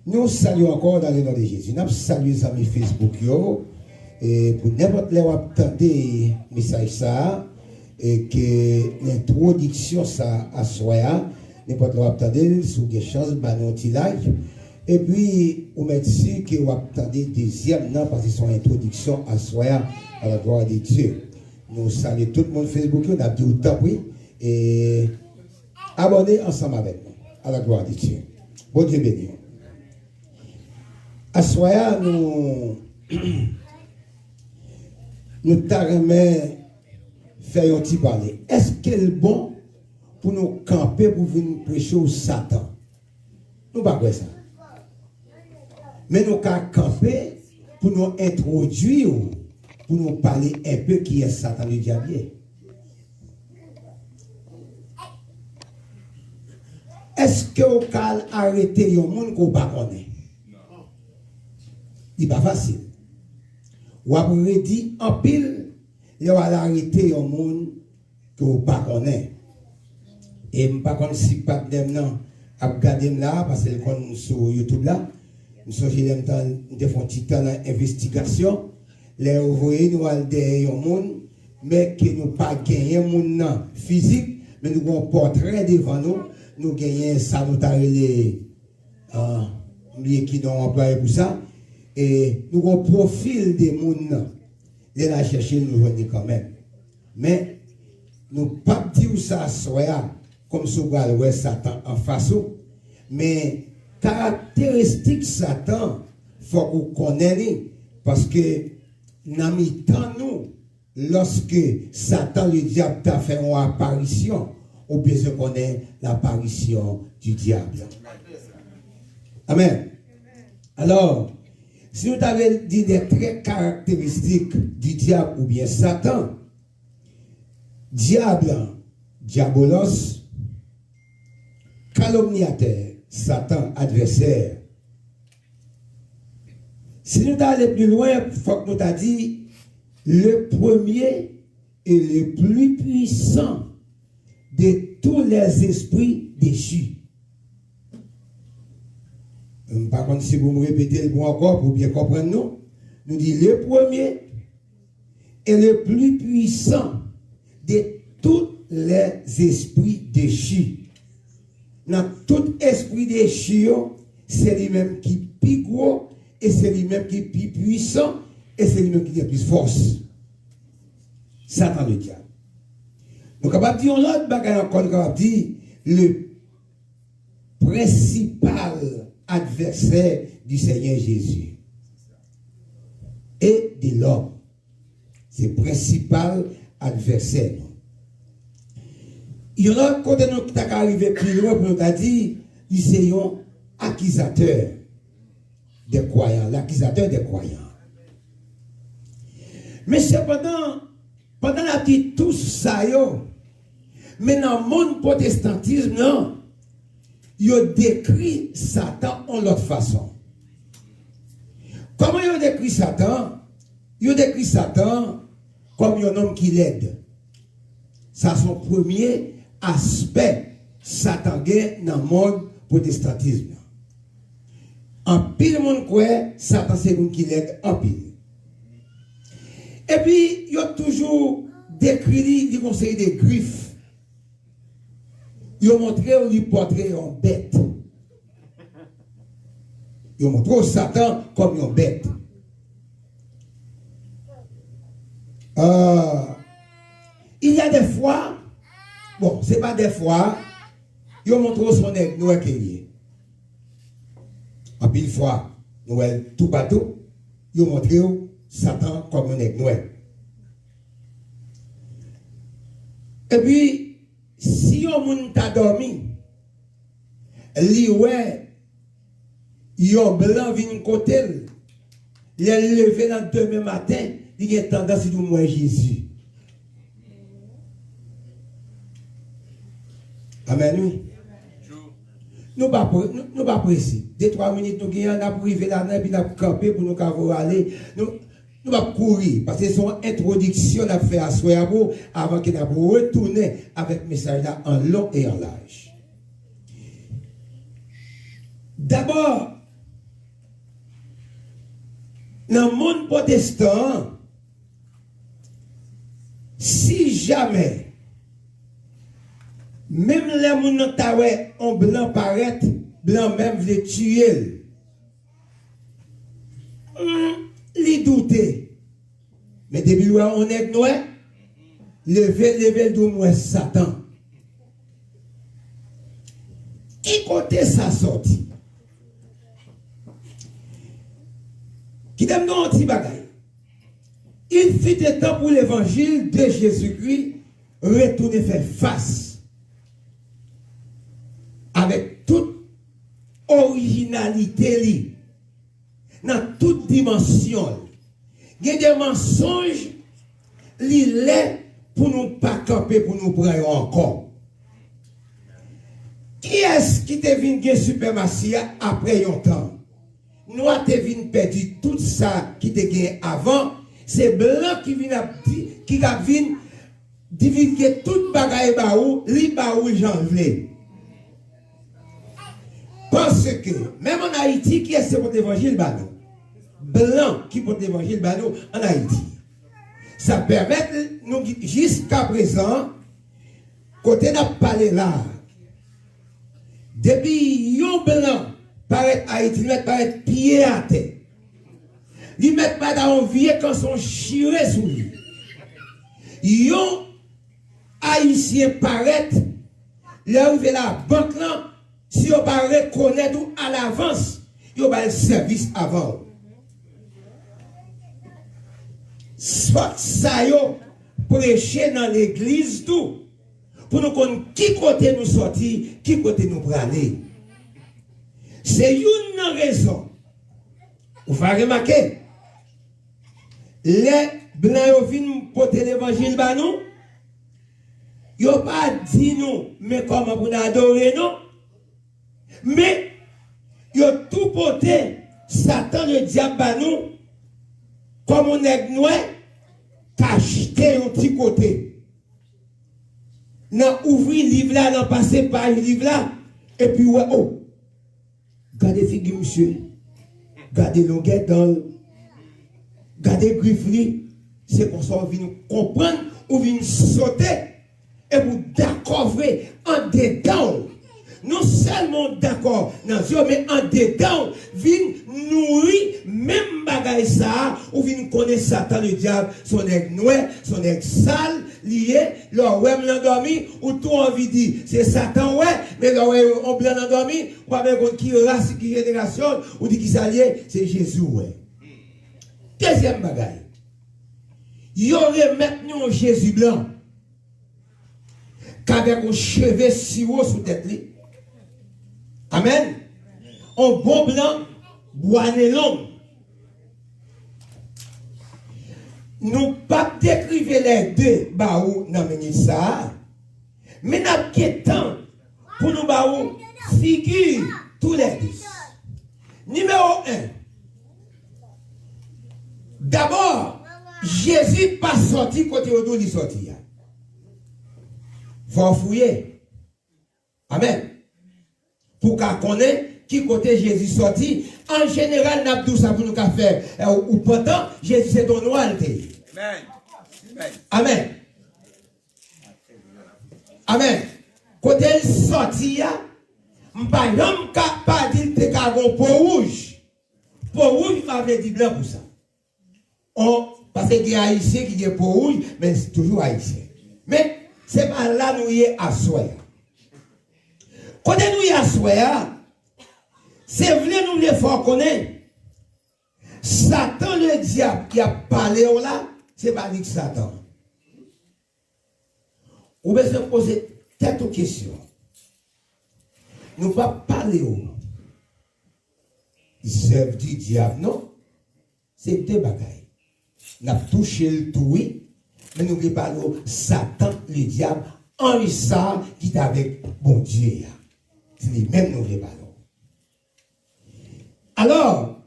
Nous saluons encore dans le nom de Jésus. Nous saluons les amis Facebook. Et pour n'importe qui attendre le message ça, et que l'introduction ça à soi, n'importe qui attendre, sous des chances, un petit like. Et puis, on met ici que vous attendez deuxième, non, parce que c'est son introduction à soi, à la gloire de Dieu. Nous saluons tout le monde Facebook, on a dit autant, oui, et abonnez ensemble avec nous, à la gloire de Dieu. Bon Dieu béni. À soi, nous t'arrêtons faire un petit parler. Est-ce qu'il est bon pour nous camper pour venir prêcher au Satan? Nous ne pas quoi ça. Mais nous avons campé pour nous introduire, pour nous parler un peu qui est Satan le diable. Est-ce que vous pouvez arrêter les gens que vous ne connaissez pas? Ce n'est pas facile. Vous avez dit en pile, vous allez arrêter les gens que vous ne connaissez pas. Et je ne sais pas si pas de temps à regarder là, parce que je suis sur YouTube là. Nous sommes dans un petit temps d'investigation. Les ouvriers nous allons derrière un monde, mais que nous pas gagné un monde physique, mais nous avons un portrait devant nous. Nous gagnons ça, nous avons les qui nous ont employé pour ça. Et nous avons un profil des monde. Les la chercher, nous venons quand même. Mais nous ne pas dire ça soit comme si nous avons Satan en face. Mais caractéristique Satan, il faut qu'on connaisse, parce que dans le temps, nous, lorsque Satan, le diable, t'a fait une apparition, on besoin de connaître l'apparition du diable. Amen. Alors, si nous avons dit des traits caractéristiques du diable ou bien Satan, diable, diabolos, calomniateur, Satan, adversaire. Si nous allons plus loin, il faut que nous t'avons dit le premier et le plus puissant de tous les esprits déchus. Par contre, si vous me répétez le mot encore pour bien comprendre, nous disons le premier et le plus puissant de tous les esprits déchus. Dans tout esprit déchu, c'est lui-même qui est plus gros, et c'est lui-même qui est plus puissant, et c'est lui-même qui a plus force. Satan le diable. Donc, on va dire l'autre bagage encore, on va dire le principal adversaire du Seigneur Jésus et de l'homme. C'est le principal adversaire. Il y en a quand nous qui arrivé plus loin pour nous dire, c'est un accusateur des croyants, l'accusateur des croyants. Mais cependant, pendant la petite tout ça, mais dans le monde protestantisme, non, il décrit Satan en l'autre façon. Comment il décrit Satan? Il décrit Satan comme un homme qui l'aide. Ça, son premier aspect Satan gagne dans le monde protestantisme. En pile monde croit Satan c'est lui qui l'aide en pile. Et puis il a toujours décrit des conseils des griffes. Il a montré lui portrait en bête. Il a montré Satan comme une bête. Il y a des fois, bon, ce n'est pas des fois, il a montré son aigle noir qu'il est. En pile fois, Noël tout bateau, il a montré Satan comme un aigle noir. Et puis, si on monde t'a dormi, il y a un blanc vient côté, il est levé dans le demain matin, il a tendance à dire moi Jésus. Amen, oui. Nous pas pressés. 2-3 minutes, nous avons privé la neige, nous avons campé pour nous aller. Nous pas courir. Parce que c'est son introduction à faire à soi avant que nous retourner avec le message là en long et en large. D'abord, dans le monde protestant, si jamais, même les gens en blanc paraît, blanc même veut tuer, les douter. Mais depuis on est noir, lever de moi Satan. Et côté sa sortie. Qui donne un petit bagage. Il fut le temps pour l'évangile de Jésus-Christ retourner faire face avec toute originalité dans toute dimension. Il y a des mensonges, il est pour nous pas camper, pour nous prendre encore. Qui est-ce qui te vient de suprématie après un temps? Nous avons perdu tout ça qui te gagné avant. C'est blanc qui vient divulguer toute bagaille baou, li baou j'en veux. Parce que même en Haïti, qui est-ce pour l'évangile banou? Blanc qui porte l'évangile banou en Haïti. Ça permet nous jusqu'à présent, côté n'a parlé là. Depuis yon blanc paraît Haïti, il met paraît pied à terre. Il met pas dans un vieux quand son chiré sous lui. Yon haïtien paraît, l'arrivée la banque là, si on pas reconnaître à l'avance, yon va le service avant. Soit ça yo prêcher dans l'église tout. Pour nous connaître qui côté nous sortir, qui côté nous aller. C'est une raison. Vous allez remarquer, les blancs viennent porter l'évangile à nous. Ils n'ont pas dit nous, mais comment vous adorer nous. Mais ils ont tout porté, Satan le diable à nous, comme on est noir, cacheté un petit côté. Nan ouvri livre là, nan passer par livre là, et puis ouais, oh, gardez figure monsieur, gardez longueur dans, gardez griffli, c'est pour ça qu'on vient comprendre, ou vient sauter, et vous d'accord en dedans. Non seulement d'accord, mais en dedans, vient nourrir même bagaille ça, ou vient connaître Satan le diable, son aigle noir, son aigle sale, lié, leur ouais l'endormi, ou tout envie dit, c'est Satan ouais, mais leur ouais on blanc endormi, ou avec qui race, qui génération, ou dit qui s'allié, c'est Jésus ouais. Deuxième bagaille, il y aurait maintenant un Jésus blanc, qu'avec un cheveu si haut sous tête li. Amen. Un bon blanc, boiné long. Nous pas décrire les deux baou dans ça, mais nous avons temps pour nous baou figure tous les deux. Numéro 1. D'abord, Jésus pas sorti côté où il sorti. Faut fouiller. Amen. Pour qu'on connaisse qui côté Jésus sorti, en général, n'a pas tout ça pour nous faire. Ou pendant, Jésus c'est ton noir. Amen. Amen. Amen. Côté il sorti, pas dire que tu as un peau rouge. Peau rouge, il m'a dit blanc pour ça. Parce qu'il y a haïtien qui a peau rouge, mais c'est toujours haïtien. Mais c'est pas là nous y est à soi. Quand nous y à soi, c'est vrai nous les faut connaître. Satan le diable qui a parlé là, c'est pas ni Satan. Vous pouvez se poser cette question. Nous ne pas parler aux œuvres du diable, non? C'est deux bagailles. Nous avons touché le tout, mais nous ne parlons pas de Satan, le diable, en ça qui est avec bon Dieu. C'est les mêmes nous les parlons. Alors,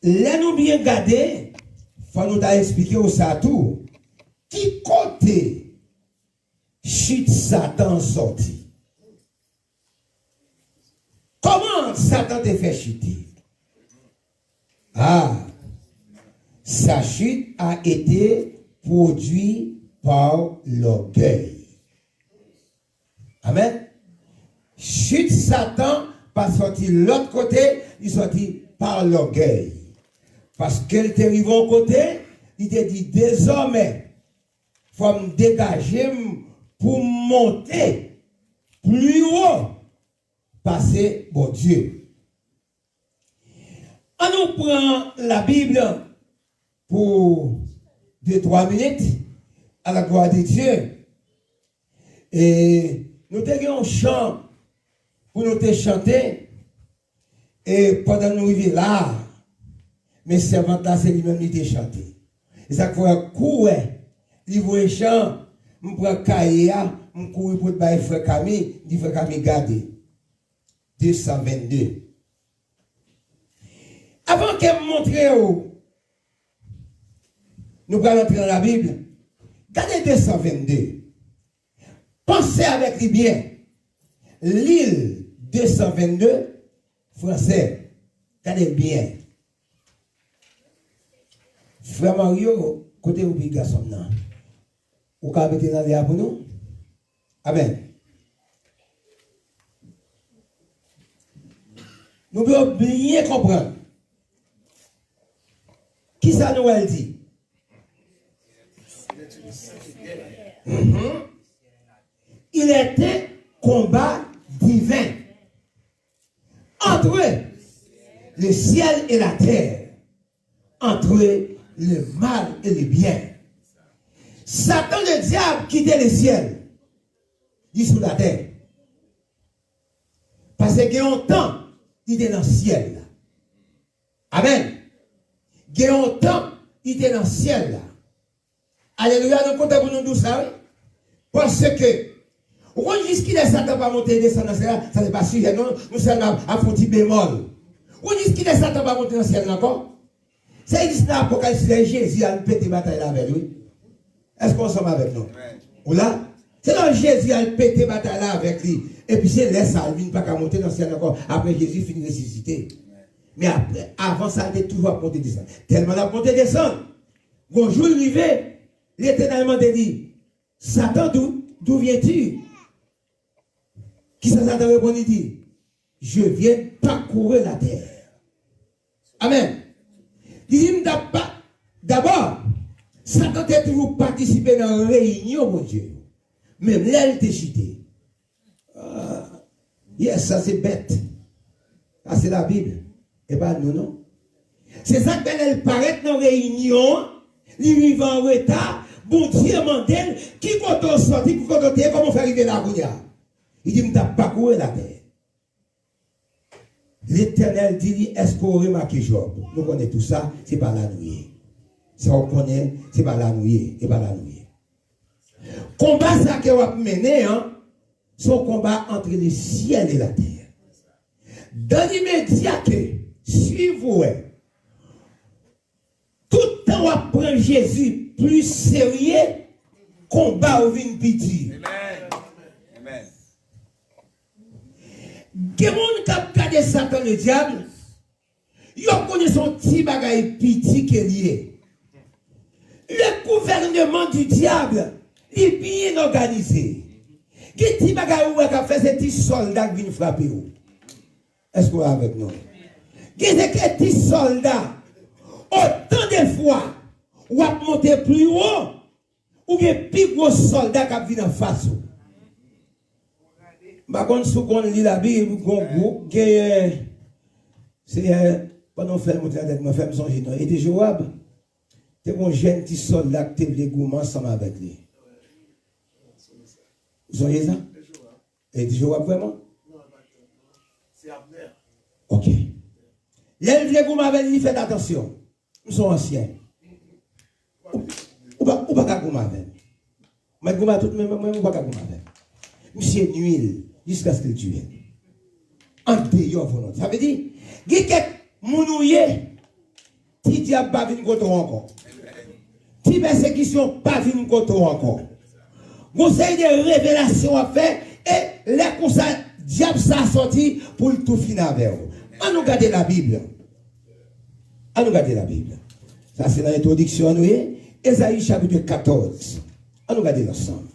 là nous bien garder, il faut nous expliquer au Satan qui côté chute Satan sorti. Comment Satan te fait chuter? Ah, sa chute a été produite par l'orgueil. Amen. Chute Satan pas sorti l'autre côté, il sorti par l'orgueil. Parce qu'elle t'est arrivé au côté, il t'a dit désormais, il faut me dégager pour monter plus haut, passer bon Dieu. On nous prend la Bible pour 2-3 minutes à la gloire de Dieu. Et nous avons un chant pour nous te chanter. Et pendant que nous arrivons là, mes servantes là, c'est lui-même qui te chanté. Et ça fait courir, il voit un chant, je prends Kaya, je cours pour le frère Camille, dit frère Camille, gardez. 222. Avant qu'elle me montre, nous allons entrer dans la Bible. Regardez 222. Pensez avec lui bien. L'île 222, français. Regardez bien. Frère Mario, côté où il garçon là. Vous pouvez mettre dans les pour nous? Amen. Nous devons bien comprendre. Qui ça nous a dit? Il était combat divin entre le ciel et la terre, entre le mal et le bien. Satan, le diable, quittait le ciel, il est sous la terre. Parce qu'il y a un temps, il était dans le ciel. Amen. Il y a un temps, il était dans le ciel. Alléluia, nous comptons pour nous douce là. Parce que, on dit qu'il est Satan pas monter et descendre dans le ciel, ça n'est pas sujet, non, nous sommes à un petit bémol. On dit qu'il est Satan pas monter dans le ciel encore. C'est dit dans l'Apocalypse, Jésus a une petite bataille là avec lui. Est-ce qu'on sommes avec nous? Ou là? C'est là Jésus a une petite bataille là avec lui. Et puis c'est là, ça, il ne pas qu'à monter dans le ciel encore. Après Jésus finit de ressusciter. Mais après, avant ça, il était toujours à monter et descendre. Tellement à monter et descendre. Bonjour, il arrivait. L'Éternel m'a dit, Satan, d'où viens-tu? Qui ça Satan répond, il dit, je viens parcourir la terre. Amen. Il dit, d'abord, Satan a toujours participé dans une réunion, mon Dieu. Même là, il était chuté. Yes, ça c'est bête. Ça c'est la Bible. Et pas nous, non. C'est ça que elle paraît dans une réunion, il vit en retard, bon Dieu mandel, qui compte sortir, qui compte terre, comment faire arriver là, il dit, m't'a parcouru la terre. L'Éternel dit, est-ce qu'on remarque Job? Nous connaissons tout ça, c'est pas la nuit. Ça on connaît, c'est pas la nuit, et pas la nuit. Combat ça que vous mené, hein, c'est un combat entre le ciel et la terre. Dans l'immédiat que, suivez-vous, tout le temps on prend Jésus plus sérieux, combat au vin petit. Amen. Quelqu'un qui a gardé Satan le diable, il connaît son petit bagaille petit qui est lié. Le gouvernement du diable est bien organisé. Quel petit bagaille qui a fait ces petits soldats qui viennent frapper? Est-ce que vous êtes avec nous? Quel petit soldat, autant de fois, ou a monté plus haut, ou des plus gros soldats qui viennent en face. Par contre, si on lit la Bible, c'est pendant que je fais mon frère, il était Joab. C'est un jeune petit soldat qui était gourmand ensemble avec lui. Vous voyez ça? Et dit Joab vraiment? C'est Abner. Ok. Les gourmand avec lui, faites attention. Nous sommes anciens. Ou pas gourmand avec. Mais gourmand tout même, ou pas gourmand avec. Monsieur nuit jusqu'à ce qu'il tue. En dehors volonté. Ça veut dire, il y a quelques mounouillés, qui diable pas venir contre encore. Qui persécution pas venir contre encore. Conseil de révélation à faire et les conseils diable ça sorti pour tout finir avec vous. On nous regarde la Bible. On nous regarde la Bible. Ça c'est l'introduction, nous Ésaïe chapitre 14. On nous regarde ensemble.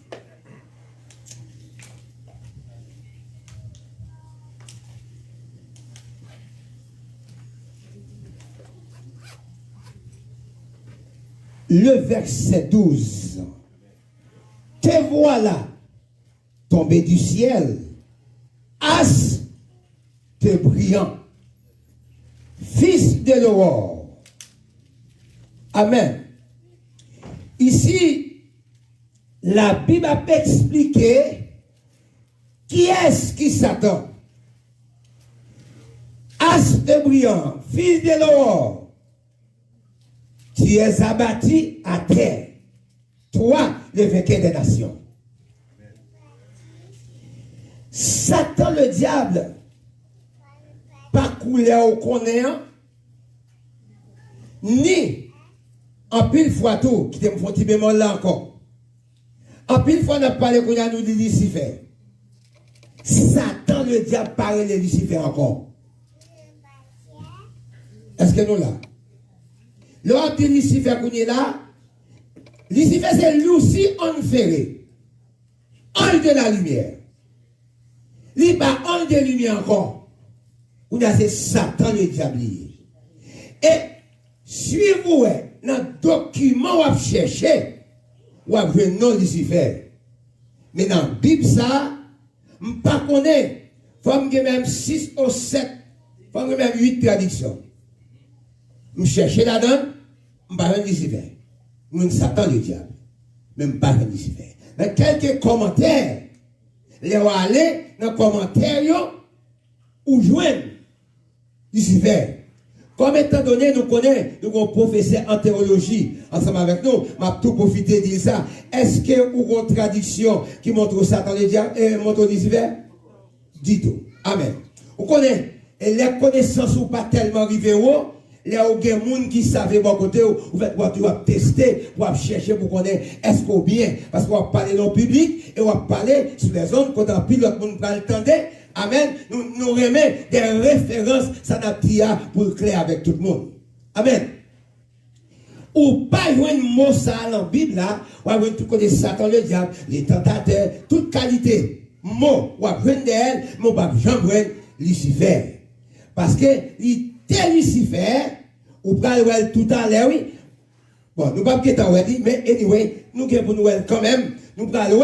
Le verset 12. Te voilà tombé du ciel, as te brillant, fils de l'aurore. Amen. Ici, la Bible a expliqué qui est-ce qui s'attend. As te brillant, fils de l'aurore. Tu es abattu à terre, toi, le vainqueur des nations. Satan, le diable, pas coulé au connaissant, ni en pile fois tout, qui te me font tirer là encore. En pile fois, on a parlé qu'on a nous de Lucifer. Satan, le diable, parle de Lucifer encore. Est-ce que nous là? L'homme de Lucifer qu'on est là, Lucifer c'est Lucie en ferré. Ange de la lumière. Il n'est pas ange de lumière encore. On a c'est Satan le diable. Et suivez-vous dans le document où vous cherchez, où vous avez non Lucifer. Mais dans la Bible, ça, je ne sais pas qu'on est. Il faut que même 6 ou 7, il faut que même 8 traductions. Je cherche là-dedans, je ne sais pas Lucifer. Je ne Satan le diable. Mais je ne sais pas Lucifer. Dans quelques commentaires, les aller dans les commentaires, ou joindre Lucifer. Comme étant donné, nous connaissons, nous avons un professeur en théologie ensemble avec nous, m'a tout profité de dire ça. Est-ce que vous avez une traduction qui montre Satan le diable et montre Lucifer? Dis tout. Amen. Vous connaissez, et les connaissances ne sont pas tellement arrivées haut. Il y a des gens qui savent bon côté, vous pouvez tester, vous pouvez chercher pour connaître est-ce qu'on bien. Parce qu'on va parler dans le public et on va parler sur les zones, quand on pile, l'autre monde va l'entendre. Amen. Nous remettons des références, ça n'a pas pour clair avec tout le monde. Amen. Ou pas un mot ça dans la Bible là, ou avoir tout côté Satan, le diable, les tentateurs, toute qualité. Mot, ou avoir d'elle, mais on va jamais Lucifer. Parce que il était Lucifer, ou pas tout à l'heure, oui. Bon, nous ne pouvons pas dire, mais anyway, nous avons pour nous quand même, nous parlons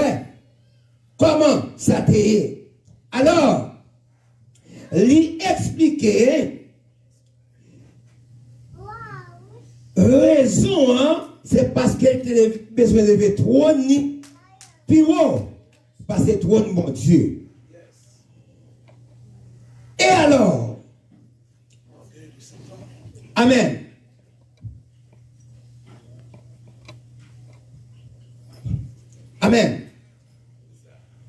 comment ça t'est. Alors, lui expliquer raison, hein, c'est parce qu'elle a besoin de lever trop ni plus haut, parce que trop mon Dieu. Et alors, amen. Amen.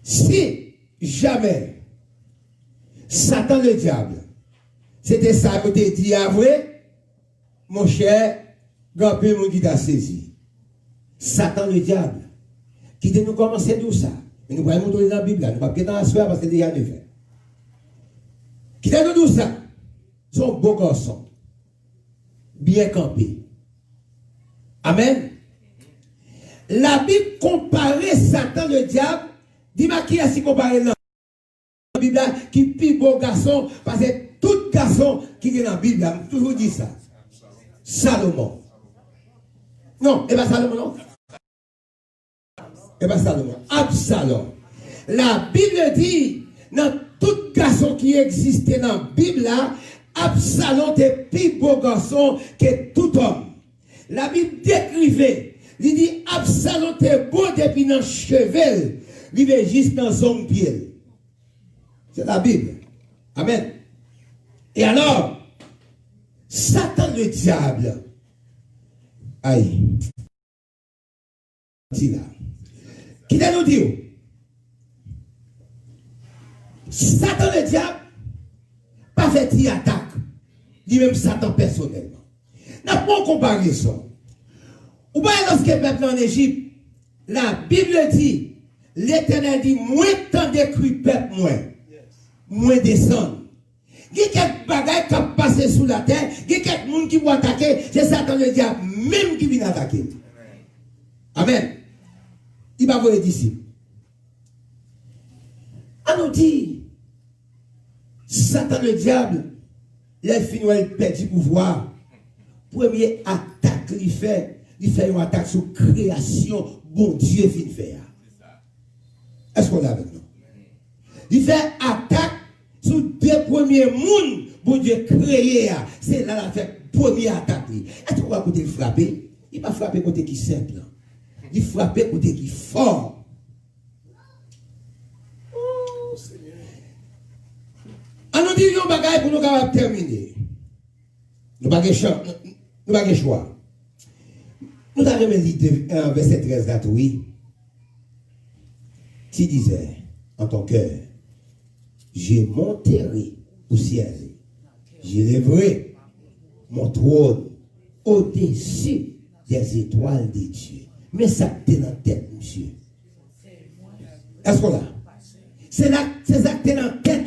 Si jamais Satan le diable, c'était ça que tu dit à vrai, mon cher, grand peu mon qui t'a saisi. Satan le diable, qui nous commencer tout ça. Mais nous voyons dans la Bible, nous ne pouvons pas dans la soirée parce que déjà nous fait. Qui t'a nous tout ça? Son beau garçon, bien campé. Amen. La Bible compare Satan le diable, dis-moi qui a si comparé là? La Bible qui est plus beau garçon, parce que tout garçon qui est dans la Bible, toujours dit ça. Salomon. Non, et pas Salomon, non? Et pas Salomon. Absalom. La Bible dit, dans tout garçon qui existait dans la Bible, Absalom était plus beau garçon que tout homme. La Bible décrivait, il dit Absalom était beau depuis dans le chevel, il est juste dans son pied. C'est la Bible. Amen. Et alors, Satan le diable, aïe, qui t'a nous dit? Satan le diable, pas fait une attaque, lui-même Satan personnellement. N'a pas de comparaison. Ou bien lorsque le peuple en Égypte, la Bible dit, l'Éternel dit, moins tant décrit peuple moins. moins descendre. Il y a quelques bagages qui passent sous la terre, il y a quelques gens qui vont attaquer, c'est Satan le diable même qui vient attaquer. Amen. Il va voir les disciples. On nous dit, Satan le diable, il finit de perdre du pouvoir. Première attaque qu'il fait une attaque sur la création, bon Dieu vient faire. Est-ce qu'on est avec nous? Il fait attaque sur deux premiers mondes, bon Dieu créé. C'est là la fait première attaque. Est-ce qu'on va côté frapper? Il va frapper côté qui simple. Il frappe côté qui fort. Oh, Seigneur. On nous dit un bagage pour nous capables terminer. Nous n'avons pas choix. Nous avons lu verset 13 là, oui. Qui disait en ton cœur, j'ai monté au ciel, j'élèverai mon trône au-dessus des étoiles de Dieu. Mais ça t'est dans la tête, monsieur. Est-ce qu'on a? C'est ça qui est dans la tête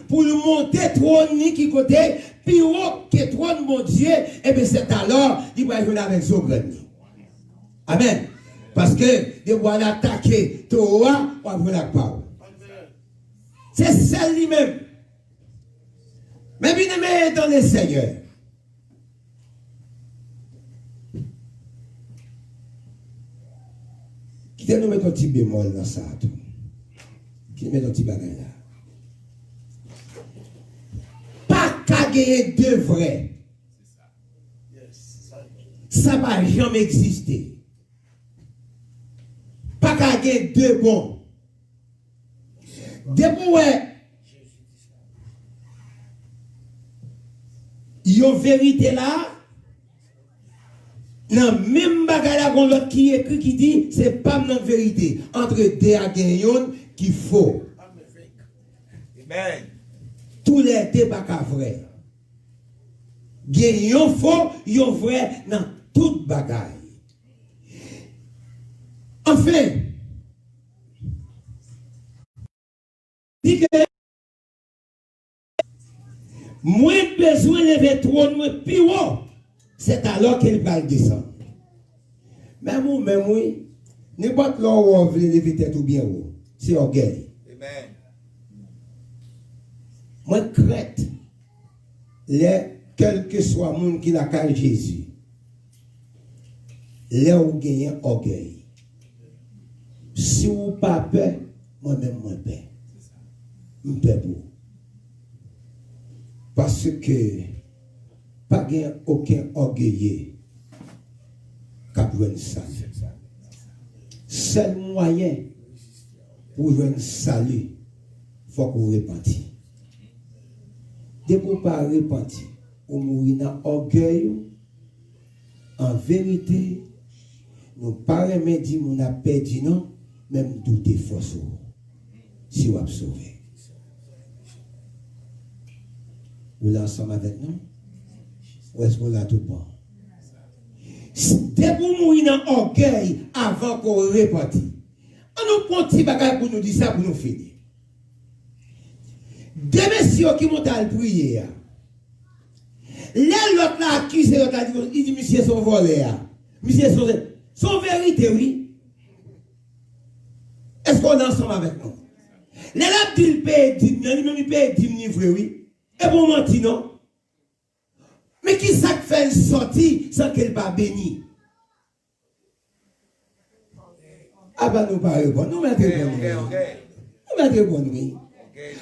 pour nous monter trône qui côté, puis haut que trône mon Dieu, et bien c'est alors qu'il va jouer avec son grand. Amen. Parce que de voir l'attaquer, Torah, on va jouer la parole. C'est celle lui-même. Mais bien aimé dans le Seigneur. Qui nous met un petit bémol dans ça. Qui met un petit bagage là. Pas qu'à gagner de vrai. Ça va jamais exister. Pas qu'à gagner de bon. Depuis il y a une vérité là. Non, même bagala qu'on l'autre qui écrit qui dit c'est pas une vérité entre deux à gagnon qui faux. Amen. Tous les deux pas vrai. Gagnon faux, yon vrai dans toute bagaille. Enfin, dit que moins besoin de lever trône moins plus haut. C'est alors qu'il va descendre. Même oui, n'importe là où on veut lever tête ou bien haut, c'est orgueil. Amen. Moi, crête, quel que soit le monde qui n'a qu'à Jésus, là où gagne orgueil. Si vous n'avez pas peur, moi-même, moi, peur. Je peur pour. Parce que pas aucun orgueilleux qui a joué un salut. Seul moyen pour jouer un salut, il faut qu'on repentit. Dès qu'on ne pas repentir, on mourit dans l'orgueil, en vérité, nous ne pas remettre dire qu'on a perdu, non, même douter force si on a sauvé. Vous l'avez ensemble avec nous? Ou est-ce qu'on l'a tout bon? Dès qu'on mourit dans l'orgueil avant qu'on repentit. On nous prend un petit bagage pour nous dire ça, pour nous finir. Des messieurs qui montent à le prier. L'autre l'a accusé, l'autre a dit, il dit, monsieur, son voleur. Monsieur, son vérité, oui. Est-ce qu'on est ensemble avec nous? L'autre dit, il paye 10 livres, oui. Et pour mentir, non? Mais qui ça fait sortir sans qu'elle pas béni? Ah ben nous pas répondre. Nous mettons bon. Nous mettons bon, oui.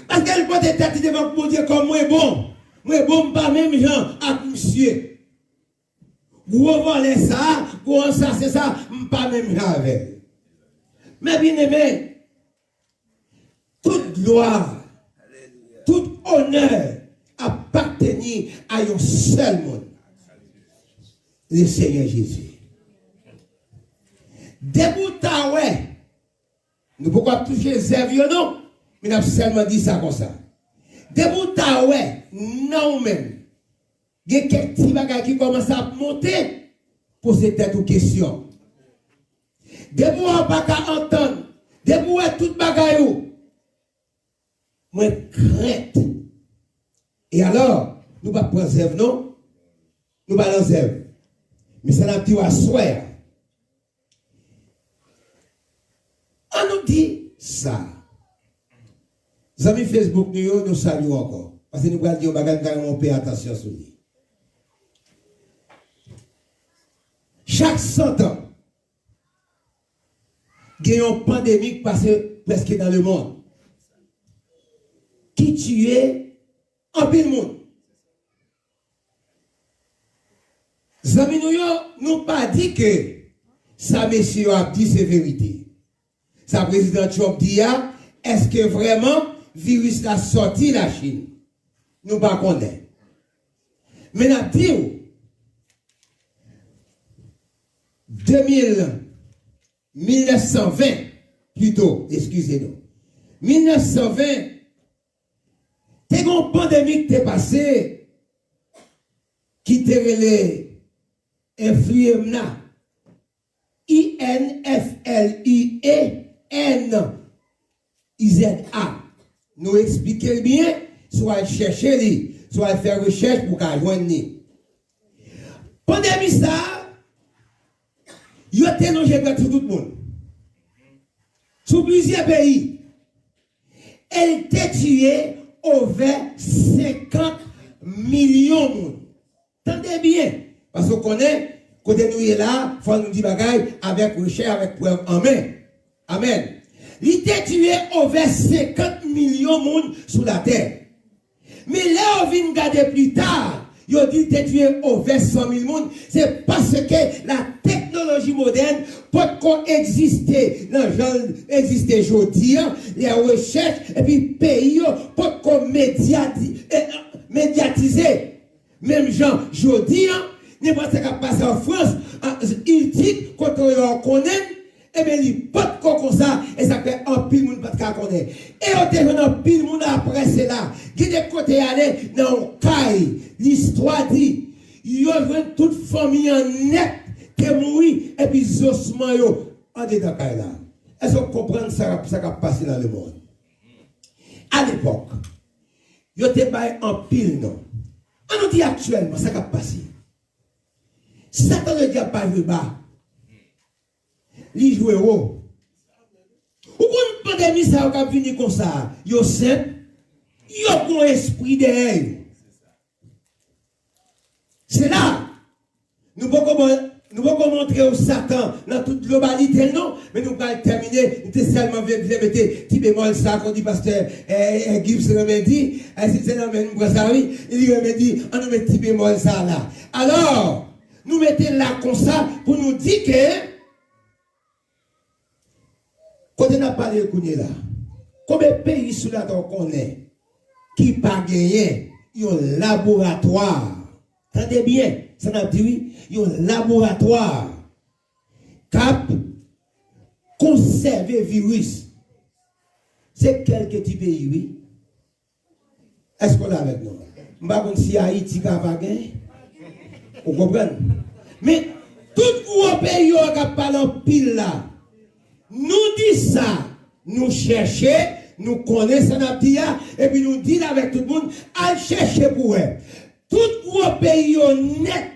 Parce qu'elle peut être tête devant mon Dieu comme moi bon. Moi bon, pas même gens avec monsieur. Vous volez ça, vous ça, c'est ça, pas même gens avec. Mais bien aimé, toute gloire, tout honneur appartenir à un seul monde, le Seigneur Jésus. Debout ouais, nous ne pouvons pas toucher Zévio, non, mais nous avons seulement dit ça comme ça. Debout ouais, non même, il y a quelques petits bagages qui commencent à monter, poser tête aux questions. Debout on ne peut pas entendre, debout tout bagaille. moi crainte. Et alors, nous ne pas prendre zève, non? Nous pas dans zève. Mais ça n'a pas à soir. On nous dit ça. Les amis Facebook, nous saluons encore. Parce que nous allons dire, on fait attention sur lui. Chaque 100 ans, il y a une pandémie qui passe presque dans le monde. Qui tue en pile monde. Les amis, nous pas dit que ça, monsieur, a dit c'est vérité. Ça, président Trump dit, est-ce que vraiment le virus a sorti la Chine? Nous ne connaissons pas. Mais nous disons, 1920, plutôt, excusez-nous, 1920, t'es une pandémie qui est passée, qui était relé influenza, INFLIENIZA. Nous expliquer bien, soit chercher, soit faire recherche pour qu'à joindre. Pandémie ça, il a été logé par tout le monde. Sous plusieurs pays. Elle t'a tué over 50 millions de monde. Tendez bien. Parce qu'on connaît, quand nous sommes là, il faut nous dire bagaille avec recherche, avec preuve en main. Amen. Il t'a tué over 50 millions de monde sur la terre. Mais là, on vient regarder plus tard. Il a dit qu'il tué over 100 000 monde. C'est parce que la technologie moderne peut coexister dans le genre exister aujourd'hui, les recherches, et puis pays peut médiatiser. Même gens, aujourd'hui, n'importe ce qui passe en France, il dit quand on connaît, et bien il peut comme ça, et ça fait un pile monde pas de connaître. Et on te fait un pile monde après c'est là. Qui de côté aller dans le caille, l'histoire dit, il y a toute famille en net qui mourit, et puis les ossements en dedans caille là. Est-ce qu'on comprend ça qui a passé dans le monde? À l'époque, il y a des bails en pile non. On nous dit actuellement, ça qui a passé. Satan ne dit pas le bas. Il joue haut. Ou une pandémie, ça va venir comme ça. Yo simple. Yo bon esprit derrière. C'est là. Nous pouvons montrer au Satan dans toute globalité, non? Mais nous allons terminer. Nous seulement mettre petit bémol ça qu'on dit pasteur Gibbs Remedy. Si c'est dans le même il Remedy, on nous met petit bémol ça là. Alors, nous mettons là comme ça pour nous dire que quand on a parlé de là, combien de pays sous la terre qu'on est qui pas gagné un laboratoire? Entendez bien, ça n'a dit oui, un laboratoire cap conserver virus. C'est quelques petits pays, oui. Est-ce qu'on est avec nous? Je ne sais pas si Haïti n'a pas gagné. Vous comprenez? Mais tout gros pays qui a parlé en pile là, nous disons ça, nous cherchons, nous connaissons notre pays, et puis nous disons avec tout le monde, à chercher pour eux. Tout gros pays net,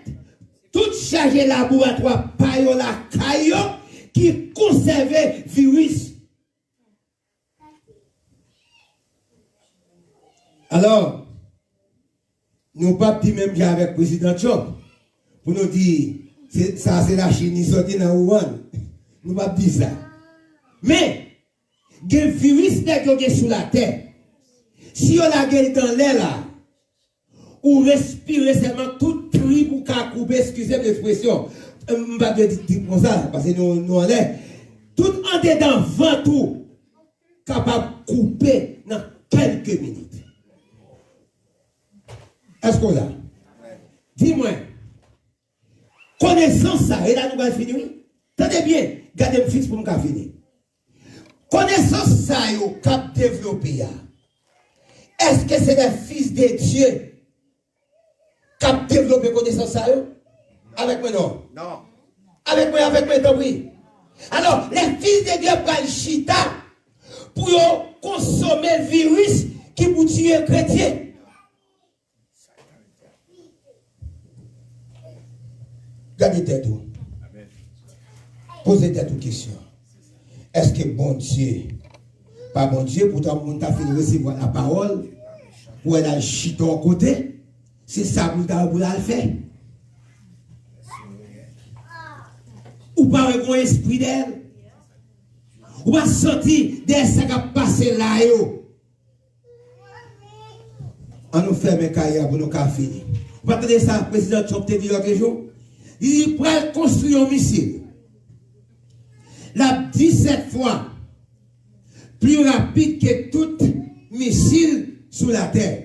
tout chargé laboratoire, payo la caillou, qui conserve virus. Alors, nous ne pas dire même avec le président Trump, pour nous dire, ça c'est la Chine, ils sont dans Wuhan. Nous ne pas dire ça. Mais, il y a un virus qui est sur la terre. Si on a gueule dans l'air là, ou respirer seulement tout tri pour couper, excusez l'expression, je ne vais pas dire comme ça, parce que nous en l'air, tout en dedans, vent tout, capable de couper dans quelques minutes. Est-ce qu'on a? Dis-moi, connaissance ça, et là nous allons finir. Tenez bien, gardez le fixe pour nous finir. Connaissance ça, yo, cap développé. Est-ce que c'est des fils de Dieu cap développé connaissance ça, yo? Avec moi, non? Non. Avec moi, tant oui. Alors, les fils de Dieu prennent chita pour consommer le virus tuer chrétien. Gardez tête tout. Posez tête une question. Est-ce que bon Dieu, pas bon Dieu, pourtant, mon t'a fait recevoir la parole, pour elle a chité au côté, c'est ça pour la faire. Ou pas un esprit d'elle. Ou pas sentir des ça qui a passé là. On nous ferme les cahiers pour nous finir. Vous attendez ça, le président Trump te dit l'autre jour. Il pourrait construire un missile. La 17 fois plus rapide que tout missile sur la terre.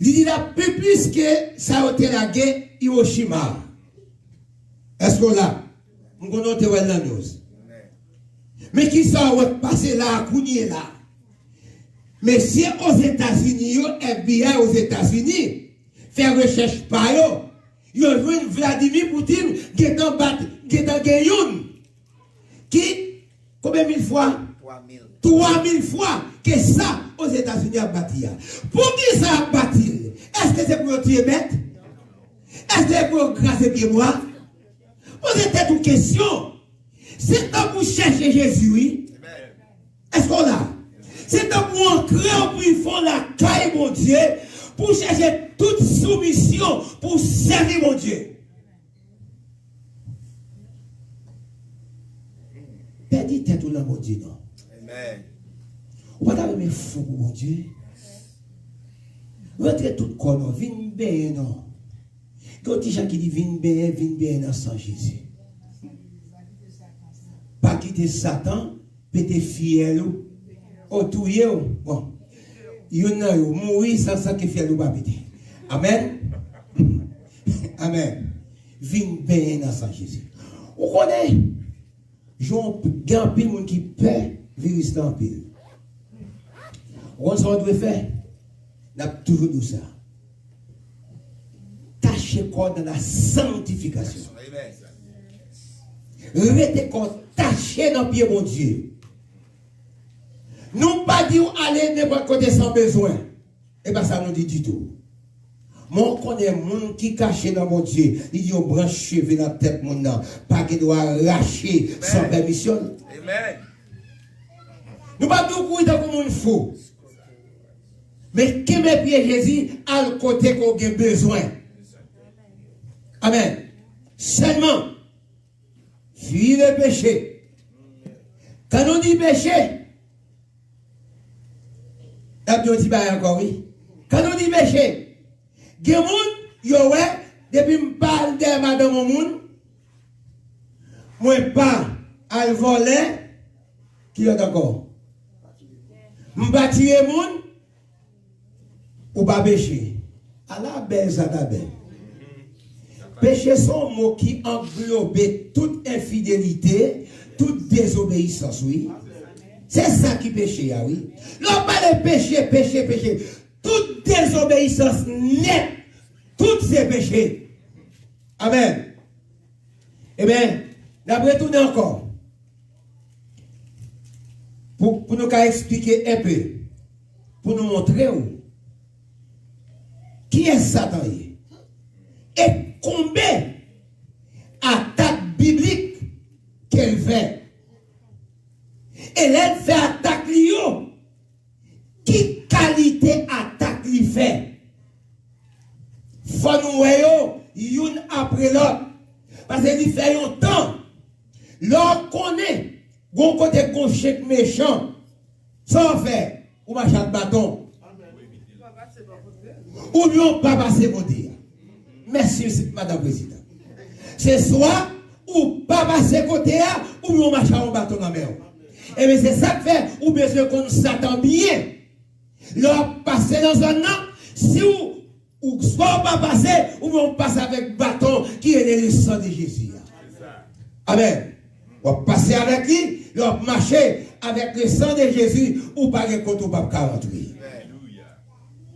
Il dit là plus que ça a été la guerre Hiroshima. Est-ce qu'on l'a? On connaît la news. Mais qui ça va passer là, Kounier là? Mais si aux États-Unis, FBI aux États-Unis, faire recherche par eux, ils ont vu Vladimir Poutine qui est en Gayoun. Qui, combien mille fois? 3000 fois que ça aux États-Unis a bâti. Pour qui ça a bâti? Est-ce que c'est pour tuer bête? Est-ce que c'est pour grasser pied moi? Posez une question. C'est temps pour chercher Jésus, oui? Est-ce qu'on l'a? C'est temps pour entrer en prison la caille, mon Dieu, pour chercher toute soumission, pour servir mon Dieu. Perdez tête ou là, mon Dieu, non? Amen. Vous ne pouvez pas me fou, mon Dieu. Rentrez tout corps, non? Vine bien, non? Quand il y a qui dit vine bien sans Jésus. Pas quitter Satan, péter fiel ou touyer ou. Bon. Il y en a eu mourir sans ça que fiel ou pas péter. Amen. Amen. Vine bien sans Jésus. Vous connaissez? Il y a un pile monde qui paie virus dans pile. On s'en doit faire. On a toujours dit ça. Tâchez quoi dans la sanctification. Restez quoi tâchez dans le pied, mon Dieu. Nous pas dire aller n'importe côté sans besoin. Et bien ça nous dit du tout. Mon connaît monde qui caché dans mon Dieu. Il dit on branche cheveux dans la tête mon nom. Pas qu'il doit arracher sans permission. Amen. Nous pas dire courir dans le monde faux. Mais qui me pied Jésus à le côté qu'on a besoin. Amen. Seulement, fuis le péché. Quand on dit péché, on dit encore oui. Quand on dit péché, il y a des gens qui depuis que je parle de madame au monde, moi pas à le voler, qui est encore. Je bâtis les gens, ou pas péché. À la belle, ça t'a belle. Péché son mot qui englobe toute infidélité, toute désobéissance, oui. C'est ça qui péché, oui. L'on parle de péché. Toute désobéissance nette, tous ces péchés. Amen. Eh bien, d'après tout encore, pour nous expliquer un peu, pour nous montrer où, qui est Satan et combien d'attaques bibliques qu'elle fait. Et elle fait attaque lion. Qui qualité attaque lui fait? Faut nous voyons une après l'autre. Parce qu'il fait longtemps. L'on connaît. Gon côté gauche méchant. Sans faire. Ou marche avec bâton. Ou bien pas passer mon Dieu. Merci, Madame la Présidente. C'est soit ou pas passer côté là, ou bien marche avec un bâton dans la main. Et bien c'est ça que fait, ou bien c'est qu'on s'attend bien. Leur passer dans un an, si ou soit pas passer, ou bien on passe avec bâton qui est le sang de Jésus. Amen. On passer avec lui, on marcher avec le sang de Jésus, ou pas contre ou pas 48.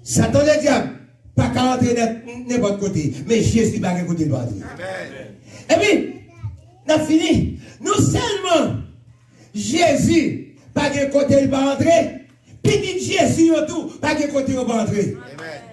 Satan le diable, pas 40 n'importe côté, mais Jésus pas côté de l'autre. Et puis, on a fini. Nous seulement, Jésus, pas de côté il va entrer, Petit Jésus tout, pas de côté au entrer.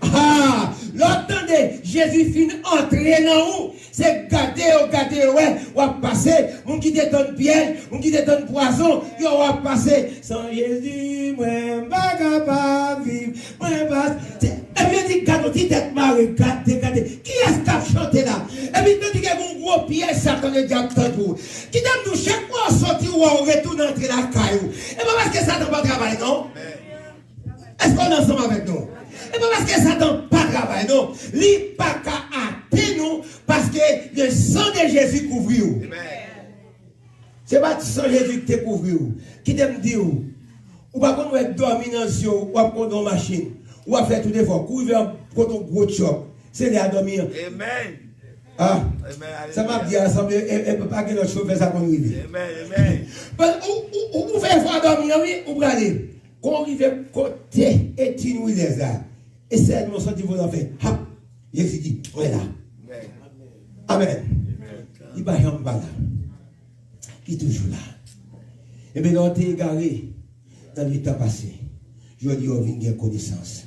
Ah, l'entendez, Jésus finit entrer dans où? C'est garder, ouais, ou va passer, mon qui te donne piège, mon qui te donne poison, il va passer. Sans Jésus, moi, pas capable de vivre, moi, pas. Et puis, il dit, garde, tu tête marée, gardez. Qui est-ce qui a chanté là? Et puis, il dit, il y a un gros piège, ça, quand le diable t'entoure. Qui donne nous chaque fois sortir ou on retourne entrer dans la caillou. Et pas parce que ça n'a pas travaillé, non? Est-ce qu'on est ensemble avec nous? Et pas parce que Satan pas travail, non. Il pas qu'à hâter nous parce que le sang de Jésus couvre vous. C'est pas le sang de Jésus qui te couvre vous. Qui t'aime dire, ou pas qu'on va dormir dans le ciel, ou pas qu'on dans la machine, ou va faire tout effort, ou va faire un gros choc. C'est là à dormir. Amen. Ah, ça m'a dit ensemble, et peut pas que notre chauffeur ça qu'on arrive. Amen. Ou fait effort dormir, ou pour aller. Quand on arrive côté et nous les là. Et c'est mon senti vous en fait. Hop, Jésus dit, on est là. Amen. Il va y avoir là. Il est toujours là. Et bien, on est égaré dans le temps passé. Je dis, on vient de connaissance.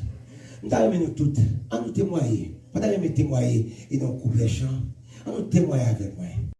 Nous allons toutes, à nous témoigner. Pas d'aller me témoigner et non couper les champs. À nous témoigner avec moi.